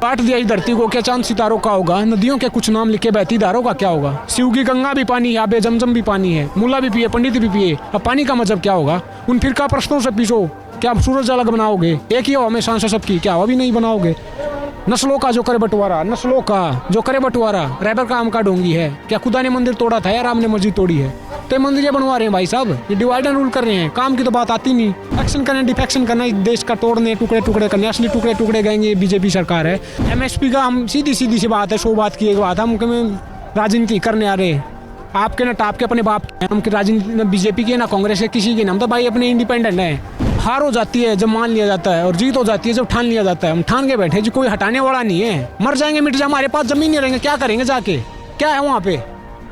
काट दिया इस धरती को, क्या चांद सितारों का होगा? नदियों के कुछ नाम लिखे बहती धारों का क्या होगा? शिव की गंगा भी पानी है, आबे जमजम भी पानी है, मुल्ला भी पिए पंडित भी पिए, अब पानी का मतलब क्या होगा? उन फिरका प्रश्नों से पीछो, क्या आप सूरज अलग बनाओगे? एक ही हो हमेशा से सबकी, क्या हवा भी नहीं बनाओगे? नस्लों का जो करे बंटवारा, नस्लों का जो करे बंटवारा, रैबर का आम का ढोंगी है, क्या खुदा ने मंदिर तोड़ा था या राम ने मस्जिद तोड़ी है? तो मंदिर बनवा रहे हैं भाई साहब, ये डिवाइड एंड रूल कर रहे हैं, काम की तो बात आती नहीं। एक्शन करना, डिफेक्शन करना, इस देश का तोड़ने, टुकड़े टुकड़े करने, असली टुकड़े टुकड़े गएंगे, ये बीजेपी सरकार है। एमएसपी का हम सीधी सीधी सी बात है, 100 बात की एक बात, हम राजनीति करने आ रहे, आपके ना टाप के अपने बाप के, हम राजनीति ना बीजेपी की ना कांग्रेस के, किसी की ना, हम तो भाई अपने इंडिपेंडेंट है। हार हो जाती है जब मान लिया जाता है, और जीत हो जाती है जब ठान लिया जाता है। हम ठान के बैठे जी, कोई हटाने वाला नहीं है, मर जाएंगे मिट जाए, हमारे पास जमीन नहीं रहेंगे, क्या करेंगे जाके, क्या है वहाँ पे?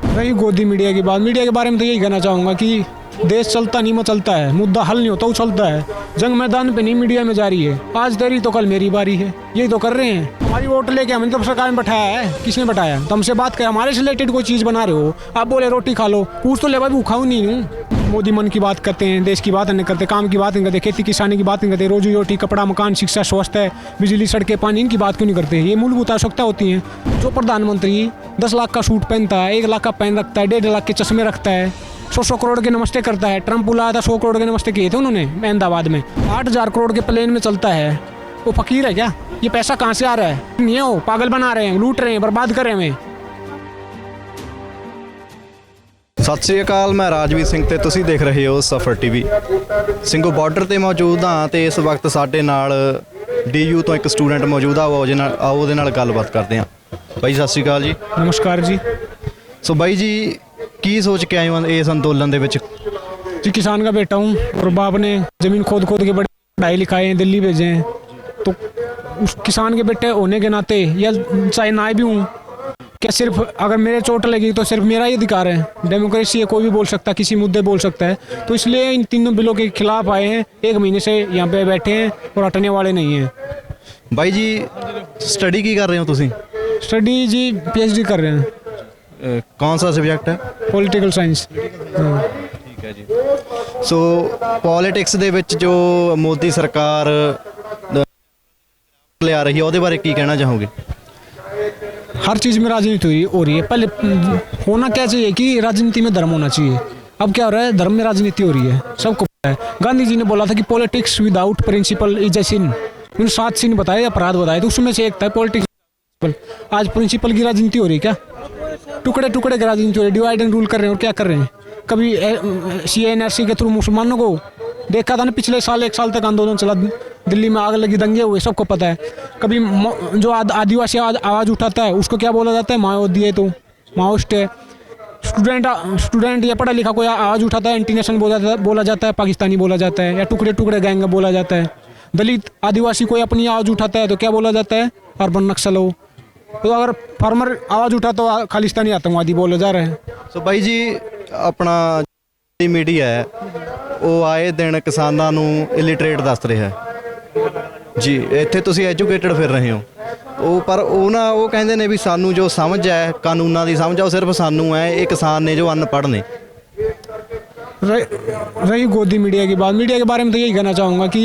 रही गोदी मीडिया की बात, मीडिया के बारे में तो यही कहना चाहूँगा कि देश चलता नहीं मचलता है, मुद्दा हल नहीं होता वो चलता है, जंग मैदान पे नहीं मीडिया में जारी है, आज तेरी तो कल मेरी बारी है, यही तो कर रहे हैं। हमारी वोट लेके हमने तो सरकार में बैठाया है, किसने बैठाया? तो हमसे बात करें, हमारे से रिलेटेड कोई चीज़ बना रहे हो, आप बोले रोटी खा लो, पूछ तो ले भाई, भूखा हूँ नहीं हूँ। मोदी मन की बात करते हैं, देश की बात नहीं करते, काम की बात नहीं करते, खेती किसानी की बात नहीं करते, रोजी रोटी, कपड़ा, मकान, शिक्षा, स्वास्थ्य, बिजली, सड़कें, पानी, इनकी बात क्यों नहीं करते? ये मूलभूत आवश्यकता होती हैं। जो प्रधानमंत्री 10 लाख का सूट पहनता है, 1 लाख का पेन रखता है, 1.5 लाख के चश्मे रखता है, 100 करोड़ के नमस्ते करता है, ट्रंप बुलाया था 100 करोड़ के नमस्ते किए थे उन्होंने अहमदाबाद में, 8,000 करोड़ के प्लेन में चलता है, वो फकीर है क्या? ये पैसा कहाँ से आ रहा है? नहीं हो, पागल बना रहे हैं, लूट रहे हैं, बर्बाद कर रहे हैं हमें। ਸਤਿ ਸ਼੍ਰੀ ਅਕਾਲ, ਮੈਂ ਰਾਜਵੀਰ ਸਿੰਘ ਤੇ ਤੁਸੀਂ ਦੇਖ ਰਹੇ ਹੋ ਸਫਰ ਟੀਵੀ। ਸਿੰਘੂ ਬਾਰਡਰ ਤੇ ਮੌਜੂਦ ਹਾਂ ਤੇ ਇਸ ਵਕਤ ਸਾਡੇ ਨਾਲ ਡੀਯੂ ਤੋਂ ਇੱਕ ਸਟੂਡੈਂਟ ਮੌਜੂਦ ਆ, ਆਓ ਉਹਦੇ ਨਾਲ ਗੱਲਬਾਤ ਕਰਦੇ ਹਾਂ। ਬਾਈ ਸਤਿ ਸ਼੍ਰੀ ਅਕਾਲ ਜੀ। ਨਮਸਕਾਰ ਜੀ। ਸੋ ਬਾਈ ਜੀ, ਕੀ ਸੋਚ ਕੇ ਆਏ ਹੋ ਇਸ ਅੰਦੋਲਨ ਦੇ ਵਿੱਚ? जी किसान का बेटा हूँ, और बाप ने ज़मीन खोद खोद के बड़े पढ़ाई लिखाए हैं, दिल्ली भेजे हैं, तो उस किसान के बेटे होने के नाते, या चाहे ना भी हूँ, क्या सिर्फ अगर मेरे चोट लगी तो सिर्फ मेरा ही अधिकार है? डेमोक्रेसी है, कोई भी बोल सकता है, किसी मुद्दे बोल सकता है, तो इसलिए इन तीनों बिलों के खिलाफ आए हैं। 1 महीने से यहाँ पे बैठे हैं और हटने वाले नहीं हैं। ਬਾਈ ਜੀ, ਸਟੱਡੀ ਕੀ ਕਰ ਰਹੇ ਹੋ ਤੁਸੀਂ? स्टडी जी PhD कर रहे हैं। ਕੌਣ ਸਾ ਸਬਜੈਕਟ ਹੈ? Political science. ਠੀਕ ਹੈ ਜੀ। ਸੋ ਪੋਲਿਟਿਕਸ ਦੇ ਵਿੱਚ ਜੋ ਮੋਦੀ ਸਰਕਾਰ ਲਿਆ ਰਹੀ ਹੈ, ਉਹਦੇ ਬਾਰੇ ਕੀ ਕਹਿਣਾ ਚਾਹੋਗੇ? हर चीज़ में राजनीति हो रही है। पहले होना क्या चाहिए कि राजनीति में धर्म होना चाहिए। अब क्या हो रहा है, धर्म में राजनीति हो रही है, सबको पता है। गांधी जी ने बोला था कि politics without principle is a sin. उन 7 सिन बताए, अपराध बताए, तो उसमें से एक था पॉलिटिक्स। आज प्रिंसिपल की राजनीति हो रही है क्या? टुकड़े टुकड़े की राजनीति हो रही है, डिवाइड एंड रूल कर रहे हैं। और क्या कर रहे हैं? कभी CNRC के थ्रू मुसलमानों को देखा था ना, पिछले साल 1 साल तक आंदोलन चला, दिल्ली में आग लगी, दंगे हुए, सबको पता है। कभी जो आदिवासी आवाज़ उठाता है उसको क्या बोला जाता है? माओवादी है, तो माओइस्ट है। स्टूडेंट या पढ़ा लिखा कोई आवाज़ उठाता है, एंटी नेशन बोला जाता है, पाकिस्तानी बोला जाता है, या टुकड़े टुकड़े गैंग बोला जाता है। दलित आदिवासी कोई अपनी आवाज़ उठाता है तो क्या बोला जाता है? अर्बन नक्सल हो। तो अगर फार्मर आवाज़ उठाता तो खालिस्तानी आतंकवादी बोला जा रहा है। ਸੋ ਬਾਈ ਜੀ, ਆਪਣਾ ਮੀਡੀਆ ਹੈ ਉਹ ਆਏ ਦਿਨ ਕਿਸਾਨਾਂ ਨੂੰ ਇਲਿਟਰੇਟ ਦੱਸ ਰਿਹਾ ਹੈ ਜੀ। ਇੱਥੇ ਤੁਸੀਂ ਐਜੂਕੇਟਡ ਫਿਰ ਰਹੇ ਹੋ, ਪਰ ਉਹ ਕਹਿੰਦੇ ਨੇ ਵੀ ਸਾਨੂੰ ਜੋ ਸਮਝ ਹੈ, ਕਾਨੂੰਨਾਂ ਦੀ ਸਮਝ ਆ, ਉਹ ਸਿਰਫ ਸਾਨੂੰ ਹੈ, ਇਹ ਕਿਸਾਨ ਨੇ ਜੋ ਅਨਪੜ੍ਹ ਨੇ। रही गोदी मीडिया की बात, मीडिया के बारे में तो यही कहना चाहूँगा कि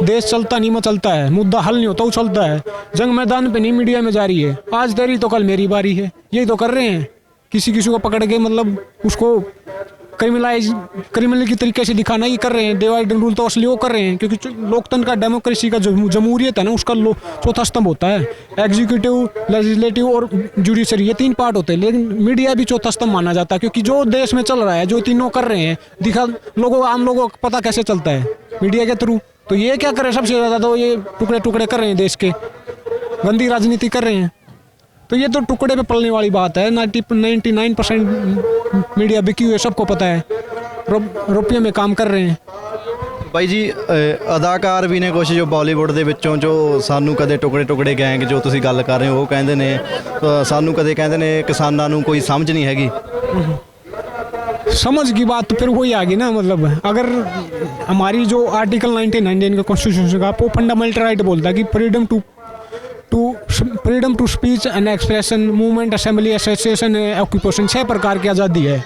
देश चलता नहीं मचलता है, मुद्दा हल नहीं होता वो चलता है, जंग मैदान पे नहीं मीडिया में जारी है, आज तेरी तो कल मेरी बारी है, यही तो कर रहे हैं। किसी को पकड़ के मतलब उसको क्रिमिनल की तरीके से दिखाना ही कर रहे हैं। डिवाइड एंड रूल तो असली वो कर रहे हैं, क्योंकि लोकतंत्र का, डेमोक्रेसी का, जमहूरियत है ना, उसका चौथा स्तंभ होता है। एग्जीक्यूटिव, लेजिस्लेटिव और जुडिशरी, ये 3 पार्ट होते हैं, लेकिन मीडिया भी चौथा स्तंभ माना जाता है, क्योंकि जो देश में चल रहा है, जो तीनों कर रहे हैं, आम लोगों को पता कैसे चलता है? मीडिया के थ्रू। तो ये क्या कर रहे हैं? सबसे ज़्यादा तो ये टुकड़े टुकड़े कर रहे हैं, देश के गंदी राजनीति कर रहे हैं। तो ये तो टुकड़े पे पलने वाली बात है। 99% मीडिया बिकी हुई है, सबको पता है, रुपये में काम कर रहे हैं। ਬਾਈ ਜੀ, ਅਦਾਕਾਰ ਵੀ ਨੇ ਕੁਛ ਜੋ ਬਾਲੀਵੁੱਡ ਦੇ ਵਿੱਚੋਂ, ਜੋ ਸਾਨੂੰ ਕਦੇ ਟੁਕੜੇ ਟੁਕੜੇ ਗੈਂਗ ਜੋ ਤੁਸੀਂ ਗੱਲ ਕਰ ਰਹੇ ਹੋ, ਉਹ ਕਹਿੰਦੇ ਨੇ ਸਾਨੂੰ ਕਦੇ ਕਹਿੰਦੇ ਨੇ ਕਿਸਾਨਾਂ ਨੂੰ ਕੋਈ ਸਮਝ ਨਹੀਂ ਹੈਗੀ। समझ की बात तो फिर वही आ गई ना, मतलब अगर हमारी जो आर्टिकल 19 इंडियन के कॉन्स्टिट्यूशन का, वो फंडामेंटल राइट बोलता है कि freedom to speech and expression, movement, assembly, association, occupation, 6 प्रकार की आज़ादी है।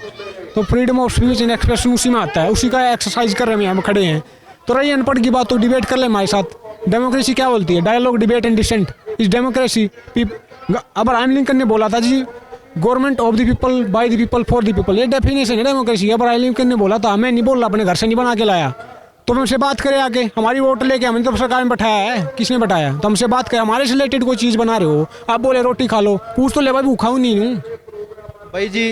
तो freedom of speech and expression उसी में आता है, उसी का एक्सरसाइज कर रहे हैं, हम खड़े हैं। तो रही अनपढ़ की बात, तो डिबेट कर ले हमारे साथ। डेमोक्रेसी क्या बोलती है? डायलॉग, डिबेट एंड डिसेंट, इस डेमोक्रेसी। अब्राहम लिंकन ने बोला था जी, government of the people, by the people, for the people, ये डेफिनेशन है डेमोक्रेसी। अब्राहम लिंकन ने बोला था, मैं नहीं बोल रहा, अपने घर से नहीं बना के लाया। तो हमसे बात करे आके, हमारी वोट लेके हमने तो सरकार में बैठाया है, किसने बैठाया? तो हमसे बात करे, हमारे से रिलेटेड कोई चीज़ बना रहे हो, आप बोले रोटी खा लो, पूछ तो ले भाई, भूखा हूँ नहीं हूँ। ਬਾਈ ਜੀ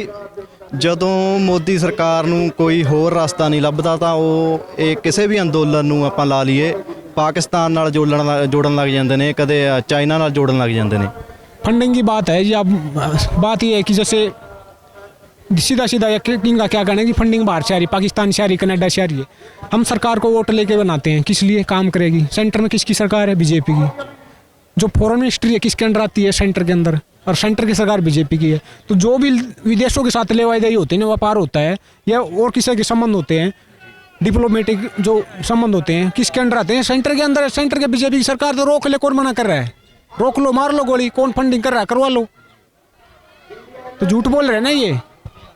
ਜਦੋਂ ਮੋਦੀ ਸਰਕਾਰ ਨੂੰ ਕੋਈ ਹੋਰ ਰਸਤਾ ਨਹੀਂ ਲੱਭਦਾ ਤਾਂ ਉਹ ਇਹ ਕਿਸੇ ਵੀ ਅੰਦੋਲਨ ਨੂੰ ਆਪਾਂ ਲਾ ਲਈਏ ਪਾਕਿਸਤਾਨ ਨਾਲ ਜੋੜਨ ਲੱਗ ਜਾਂਦੇ ਨੇ, ਕਦੇ ਚਾਈਨਾ ਨਾਲ ਜੋੜਨ ਲੱਗ ਜਾਂਦੇ ਨੇ। फंडिंग की बात है जी। अब बात ये है कि जैसे सीधा सीधा इनका क्या कहना है कि फंडिंग बाहर से आ रही, पाकिस्तान से आ रही, कनाडा से आ रही है। हम सरकार को वोट लेके बनाते हैं, किस लिए काम करेगी? सेंटर में किसकी सरकार है? बीजेपी की। जो फॉरेन मिनिस्ट्री है किसके अंडर आती है? सेंटर के अंदर, और सेंटर की सरकार बीजेपी की है। तो जो भी विदेशों के साथ लेवाई देई होती है ना, व्यापार होता है या और किसी के संबंध होते हैं, डिप्लोमेटिक जो संबंध होते हैं, किसके अंडर आते हैं? सेंटर के अंदर। सेंटर के बीजेपी की सरकार तो रोक ले, कौन मना कर रहा है? रोक लो, मार लो गोली, कौन फंडिंग कर रहा है? करवा लो। तो झूठ बोल रहे हैं ना ये।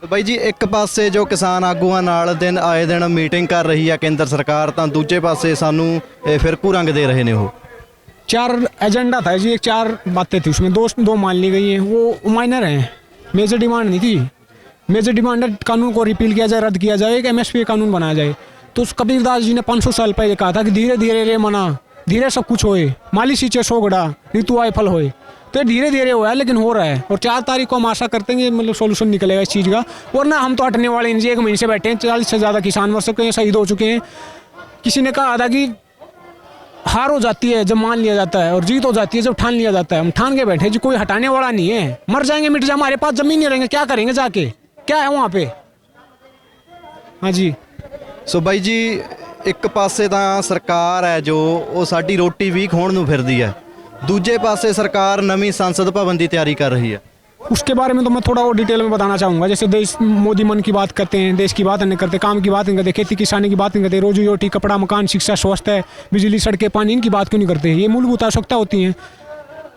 ਬਾਈ ਜੀ ਇੱਕ ਪਾਸੇ ਜੋ ਕਿਸਾਨ ਆਗੂਆਂ ਨਾਲ ਦਿਨ ਆਏ ਦਿਨ ਮੀਟਿੰਗ ਕਰ ਰਹੀ ਆ ਕੇਂਦਰ ਸਰਕਾਰ, ਤਾਂ ਦੂਜੇ ਪਾਸੇ ਸਾਨੂੰ ਫਿਰਕੂ रंग दे रहे ने वो। 4 एजेंडा था जी, 4 बातें थी उसमें, दो मान ली गई हैं, वो माइनर हैं, मेजर डिमांड नहीं थी। मेजर डिमांड है कानून को रिपील किया जाए, रद्द किया जाए, एक MSP कानून बनाया जाए। तो उस कबीरदास जी ने 500 साल पहले कहा था कि धीरे धीरे रे मना, धीरे सब कुछ होए, माली सींचे सोगड़ा, ऋतु आए फल होए। तो ये धीरे धीरे हुआ है, लेकिन हो रहा है। और 4 तारीख को हम आशा करते हैं मतलब सोल्यूशन निकलेगा इस चीज़ का। वरना हम तो हटने वाले नहीं जी। 1 महीने से बैठे हैं, 40 से ज़्यादा किसान मर चुके हैं, शहीद हो चुके हैं। किसी ने कहा था कि हार हो जाती है जब मान लिया जाता है, और जीत हो जाती है जब ठान लिया जाता है। हम ठान के बैठे जी, कोई हटाने वाला नहीं है। मर जाएंगे, मिट जाए, हमारे पास जमीन नहीं रहेंगे, क्या करेंगे जाके? क्या है वहाँ पे? हाँ जी। ਸੋ ਬਾਈ ਜੀ ਇੱਕ ਪਾਸੇ ਤਾਂ ਸਰਕਾਰ ਹੈ ਜੋ ਉਹ ਸਾਡੀ ਰੋਟੀ ਵੀ ਖੋਣ ਨੂੰ ਫਿਰਦੀ ਹੈ, ਦੂਜੇ ਪਾਸੇ ਸਰਕਾਰ ਨਵੀਂ ਸੰਸਦ ਭਵਨ ਦੀ ਤਿਆਰੀ ਕਰ ਰਹੀ ਹੈ। उसके बारे में तो मैं थोड़ा और डिटेल में बताना चाहूँगा। जैसे देश मोदी मन की बात करते हैं, देश की बात नहीं करते, काम की बात नहीं करते, खेती किसानी की बात नहीं करते, रोजी रोटी, कपड़ा, मकान, शिक्षा, स्वास्थ्य, बिजली, सड़कें, पानी, इनकी बात क्यों नहीं करते? ये मूलभूत आवश्यकता होती हैं,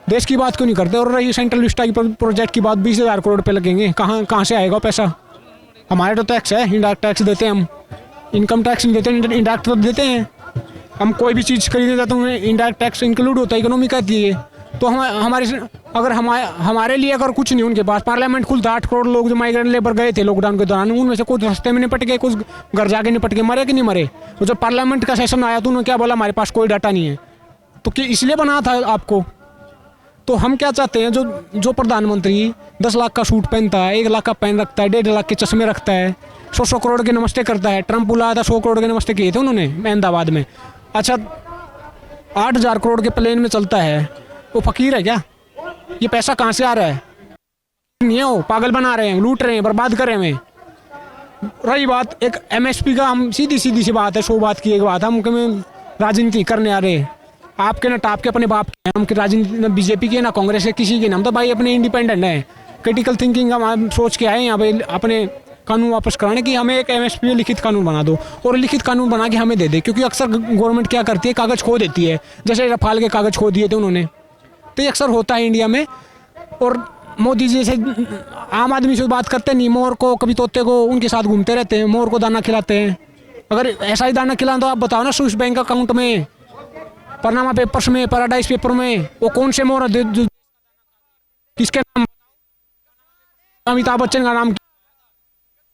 देश की बात क्यों नहीं करते? और रही सेंट्रल विस्टा की प्रोजेक्ट की बात, 20,000 करोड़ रुपये लगेंगे, कहाँ से आएगा पैसा? हमारे तो टैक्स है, इंडायरेक्ट टैक्स देते हैं हम, इनकम टैक्स नहीं देते, इंडायरेक्ट तो देते हैं। हम कोई भी चीज़ खरीदने जाते हैं इंडायरेक्ट टैक्स इंक्लूड होता है, इकोनॉमी कहती है। तो हमारे अगर हमारे लिए अगर कुछ नहीं, उनके पास पार्लियामेंट खुलता, 8 करोड़ लोग जो माइग्रेंट लेबर गए थे लॉकडाउन के दौरान, उनमें से कुछ रास्ते में निपट गए, कुछ घर जाके निपट के मरे कि नहीं मरे। तो जब पार्लियामेंट का सेशन आया तो उन्होंने क्या बोला? हमारे पास कोई डाटा नहीं है। तो कि इसलिए बना था आपको। तो हम क्या चाहते हैं, जो प्रधानमंत्री 10 लाख का सूट पहनता है, 1 लाख का पेन रखता है, 1.5 लाख के चश्मे रखता है, 100 करोड़ के नमस्ते करता है। ट्रंप बुलाया था, 100 करोड़ के नमस्ते किए थे उन्होंने अहमदाबाद में। अच्छा, 8,000 करोड़ के प्लेन में चलता है, वो फकीर है क्या? ये पैसा कहाँ से आ रहा है? नहीं है, वो पागल बना रहे हैं, लूट रहे हैं, बर्बाद कर रहे हैं। रही बात एक MSP का, हम सीधी सी बात है, 100 बात की एक बात है, हम राजनीति करने आ रहे हैं। आपके ना टाप के अपने बाप के, हम राजनीति ना बीजेपी के ना कांग्रेस के, किसी के नाम तो भाई अपने इंडिपेंडेंट है, क्रिटिकल थिंकिंग हम सोच के आए यहाँ पे अपने कानून वापस कराने की। हमें एक MSP लिखित कानून बना दो, और लिखित कानून बना के हमें दे दे। क्योंकि अक्सर गवर्नमेंट क्या करती है, कागज़ खो देती है। जैसे रफाल के कागज़ खो दिए थे उन्होंने, तो ये अक्सर होता है इंडिया में। और मोदी जी जैसे आम आदमी से बात करते नहीं, मोर को कभी तोते को उनके साथ घूमते रहते हैं, मोर को दाना खिलाते हैं। अगर ऐसा ही दाना खिलाना तो आप बताओ ना, स्विस बैंक अकाउंट में, पनामा पेपर्स में, पैराडाइज पेपर में, वो कौन से मोर किसके नाम? अमिताभ बच्चन का नाम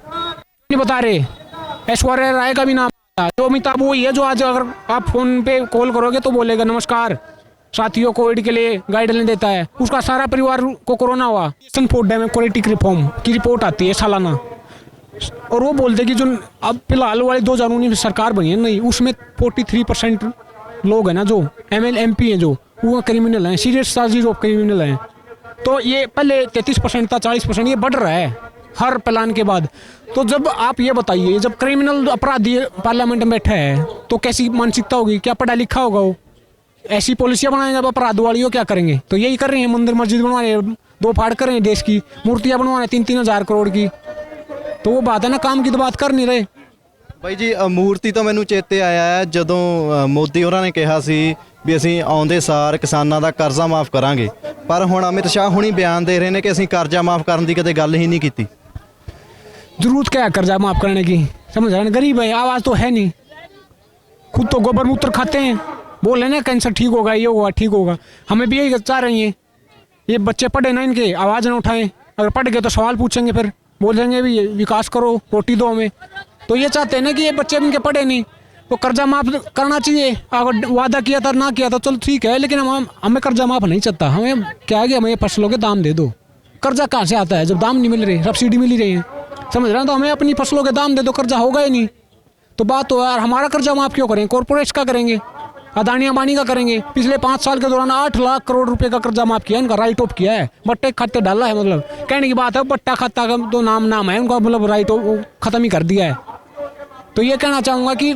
नहीं बता रहे, ऐश्वर्या राय का भी नाम था। जो अमिताभ वही है जो आज अगर आप फोन पे कॉल करोगे तो बोलेगा नमस्कार साथियों, कोविड के लिए गाइडलाइन देता है। उसका सारा परिवार को कोरोना हुआ। फॉर डेमोक्रेटिक रिफॉर्म की रिपोर्ट आती है सालाना, और वो बोलते कि जो अब फिलहाल वाले 2019 में सरकार बनी है नहीं, उसमें 43% लोग हैं ना जो ML MP हैं, जो वो क्रिमिनल हैं, सीरियस चार्जेज ऑफ क्रिमिनल हैं। तो ये पहले 33% था, 40%, ये बढ़ रहा है हर प्लान के बाद। तो जब आप ये बताइए, जब क्रिमिनल अपराधी पार्लियामेंट में बैठा है तो कैसी मानसिकता होगी? क्या पढ़ा लिखा होगा वो? ऐसी पॉलिसियाँ बनाएंगे अब अपराध वाली, हो क्या करेंगे? तो यही कर रहे हैं, मंदिर मस्जिद बनवा रहे हैं, 2 फाड़ कर रहे हैं, देश की मूर्तियाँ बनवा रहे हैं 3-3 हज़ार करोड़ की। तो वो बात है ना, काम की तो बात कर नहीं रहे। ਬਾਈ ਜੀ ਮੂਰਤੀ ਤਾਂ ਮੈਨੂੰ ਚੇਤੇ ਆਇਆ ਹੈ ਜਦੋਂ ਮੋਦੀ ਹੋਰਾਂ ਨੇ ਕਿਹਾ ਸੀ ਵੀ ਅਸੀਂ ਆਉਂਦੇ ਸਾਰ ਕਿਸਾਨਾਂ ਦਾ ਕਰਜ਼ਾ ਮਾਫ ਕਰਾਂਗੇ, ਪਰ ਹੁਣ ਅਮਿਤ ਸ਼ਾਹ ਹੁਣੀ ਬਿਆਨ ਦੇ ਰਹੇ ਨੇ ਕਿ ਅਸੀਂ ਕਰਜ਼ਾ ਮਾਫ ਕਰਨ ਦੀ ਕਦੇ ਗੱਲ ਹੀ नहीं ਕੀਤੀ। जरूरत क्या है कर्जा माफ करने की? समझ रहे हैं, गरीब है, आवाज़ तो है नहीं, खुद तो गोबर मूत्र खाते हैं, बोल रहे ना कैंसर ठीक होगा, ये होगा, ठीक होगा। हमें भी यही चाह रही हैं, ये बच्चे पढ़े ना, इनके आवाज़ ना उठाएं। अगर पढ़ गए तो सवाल पूछेंगे, फिर बोलेंगे भी विकास करो, रोटी दो हमें। तो ये चाहते हैं ना कि ये बच्चे इनके पढ़े नहीं, तो कर्जा माफ करना चाहिए। अगर वादा किया था ना किया था चलो ठीक है, लेकिन हमें कर्जा माफ नहीं चाहता। हमें क्या है कि हमें फसलों के दाम दे दो। कर्जा कहाँ से आता है जब दाम नहीं मिल रहे, सब्सिडी मिल ही रही है, समझ रहे हैं। तो हमें अपनी फसलों के दाम दे दो, कर्जा होगा ही नहीं। तो बात तो यार, हमारा कर्जा माफ क्यों करें, कॉर्पोरेट्स का करेंगे, अदानी अंबानी का करेंगे। पिछले 5 साल के दौरान 8 लाख करोड़ रुपए का कर्जा माफ किया, इनका राइट ऑफ किया है, बट्टे खाते डाला है। मतलब कहने की बात है, बट्टा खाता का तो नाम है उनका, मतलब राइट ऑफ खत्म ही कर दिया है। तो ये कहना चाहूँगा कि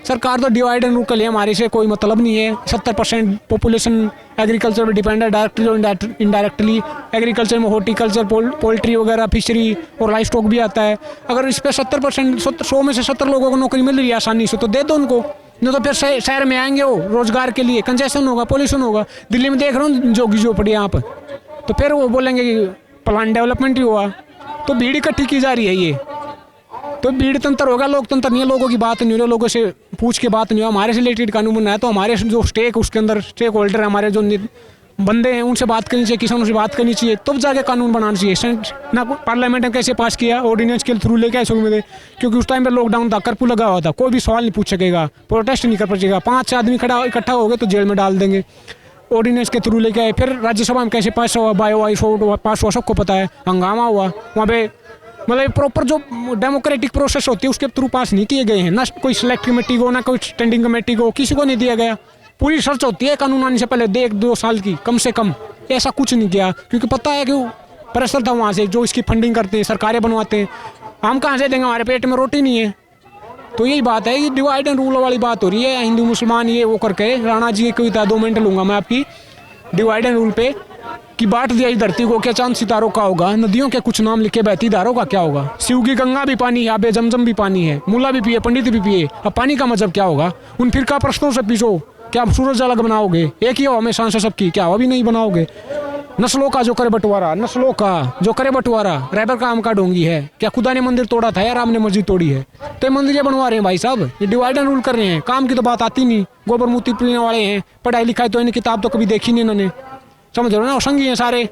सरकार तो डिवाइड एंड रूल के लिए हमारे से कोई मतलब नहीं है। 70% पॉपुलेशन एग्रीकल्चर पर डिपेंड है, डायरेक्टली और इनडायरेक्टली। एग्रीकल्चर में हॉर्टिकल्चर, पोल्ट्री वगैरह, फिशरी और लाइफ स्टॉक भी आता है। अगर इस पर 70%, 100 में से 70 लोगों को नौकरी मिल रही है आसानी से, तो दे दो उनको। नहीं तो फिर शहर में आएंगे वो रोजगार के लिए, कंजेशन होगा, पोल्यूशन होगा। दिल्ली में देख रहा हूँ जोगी झोपड़ी यहाँ पर, तो फिर वो बोलेंगे कि प्लान डेवलपमेंट ही हुआ। तो भीड़ इकट्ठी की जा रही है ये, तो भीड़ तंत्र होगा, लोकतंत्र नहीं है। लोगों की बात नहीं हो रही, लोगों से पूछ के बात नहीं हो। हमारे से रिलेटेड कानून बनना है तो हमारे जो स्टेक, उसके अंदर स्टेक होल्डर है, हमारे जो बंदे हैं, उनसे बात करनी चाहिए, किसानों से बात करनी चाहिए, तब जाके कानून बनाना चाहिए। ना पार्लियामेंट में कैसे पास किया, ऑर्डिनेंस के थ्रू लेके ऐसे उम्मीद है, क्योंकि उस टाइम पे लॉकडाउन था, कर्फ्यू लगा हुआ था, कोई भी सवाल नहीं पूछ सकेगा, प्रोटेस्ट नहीं कर सकेगा। 5 आदमी इकट्ठा हो गए तो जेल में डाल देंगे। ऑर्डिनेंस के थ्रू लेके आए, फिर राज्यसभा में कैसे पास हुआ, बायो वाइस पास हुआ, सबको पता है। हंगामा हुआ वहाँ पे, मतलब प्रॉपर जो डेमोक्रेटिक प्रोसेस होती है उसके थ्रू पास नहीं किए गए हैं। ना कोई सिलेक्ट कमेटी को, ना कोई स्टैंडिंग कमेटी को, किसी को नहीं दिया गया। पूरी सर्च होती है कानून आने से पहले 1-2 साल की कम से कम, ऐसा कुछ नहीं किया, क्योंकि पता है कि प्रेशर था वहाँ से जो इसकी फंडिंग करते हैं, सरकारें बनवाते हैं। हम कहाँ से देंगे, हमारे पेट में रोटी नहीं है। तो यही बात है, ये डिवाइड एंड रूल वाली बात हो रही है, हिंदू मुसलमान ये वो करके। राणा जी की कविता 2 मिनट लूँगा मैं आपकी, डिवाइड एंड रूल पे, कि बांट दिया इस धरती को, क्या चांद सितारों का होगा, नदियों के कुछ नाम लिखे बहती धारों का क्या होगा। शिव की गंगा भी पानी है, आबे जमजम भी पानी है, मुल्ला भी पिए पंडित भी पिए, अब पानी का मतलब क्या होगा। उन फिरका प्रश्नों से पीछो, क्या आप सूरज अलग बनाओगे, एक ही हो हमेशा से सबकी, क्या अभी नहीं बनाओगे। नस्लों का जो करे बंटवारा, नस्लों का जो करे बंटवारा, रैबर का आम का डोंगी है, क्या खुदा ने मंदिर तोड़ा था या राम ने मस्जिद तोड़ी है। तो ये मंदिर बनवा रहे हैं भाई साहब, ये डिवाइड एंड रूल कर रहे हैं, काम की तो बात आती नहीं। गोबर मूर्ति पीने वाले हैं, पढ़ाई लिखाई तो इन्हें किताब तो कभी देखी नहीं इन्होंने, समझ रहे हो ना। संगी हैं सारे,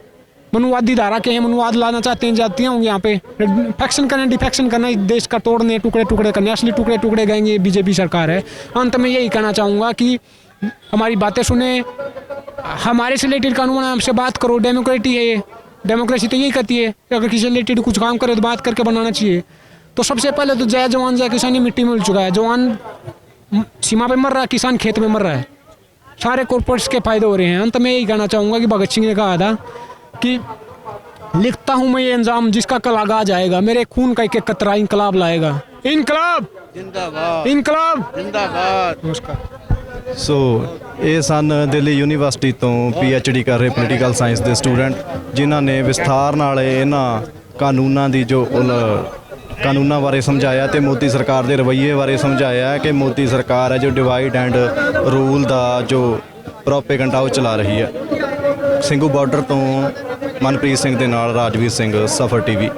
मनुवादी धारा के हैं, मनुवाद लाना चाहते हैं, जातियाँ होंगी यहाँ पे, फैक्शन करना, डिफेक्शन करना, देश का तोड़ने, टुकड़े टुकड़े करने, असली टुकड़े टुकड़े गएंगे। बीजेपी सरकार है। अंत में यही कहना चाहूँगा कि हमारी बातें सुने, हमारे से रिलेटेड कानून हमसे बात करो। डेमोक्रेटी है ये, डेमोक्रेसी तो यही कहती है कि अगर किसी से रिलेटेड कुछ काम करे तो बात करके बनाना चाहिए। तो सबसे पहले तो जय जवान जय किसान ही मिट्टी में मिल चुका है। जवान सीमा पे मर रहा है, किसान खेत में मर रहा है, सारे कॉर्पोरेट्स के फायदे हो रहे हैं। अंत में यही कहना चाहूँगा कि भगत सिंह ने कहा था कि लिखता हूँ मैं ये इंजाम जिसका कल आगाज आएगा, मेरे खून का एक कतरा इनकलाब लाएगा। इनकलाब जिंदाबाद, इनकलाब जिंदाबाद। नमस्कार। ਸੋ ਇਹ ਸਨ ਦਿੱਲੀ ਯੂਨੀਵਰਸਿਟੀ ਤੋਂ PhD ਕਰ ਰਹੇ ਪੋਲੀਟੀਕਲ ਸਾਇੰਸ ਦੇ ਸਟੂਡੈਂਟ, ਜਿਨ੍ਹਾਂ ਨੇ ਵਿਸਥਾਰ ਨਾਲ ਇਹਨਾਂ ਕਾਨੂੰਨਾਂ ਦੀ ਜੋ ਕਾਨੂੰਨਾਂ ਬਾਰੇ ਸਮਝਾਇਆ ਤੇ ਮੋਦੀ ਸਰਕਾਰ ਦੇ ਰਵੱਈਏ ਬਾਰੇ ਸਮਝਾਇਆ ਕਿ ਮੋਦੀ ਸਰਕਾਰ ਹੈ ਜੋ ਡਿਵਾਈਡ ਐਂਡ ਰੂਲ ਦਾ ਜੋ ਪ੍ਰੋਪੇਗੈਂਡਾ ਉਹ ਚਲਾ ਰਹੀ ਹੈ। ਸਿੰਘੂ ਬਾਰਡਰ ਤੋਂ ਮਨਪ੍ਰੀਤ ਸਿੰਘ ਦੇ ਨਾਲ ਰਾਜਵੀਰ ਸਿੰਘ, ਸਫਰ TV।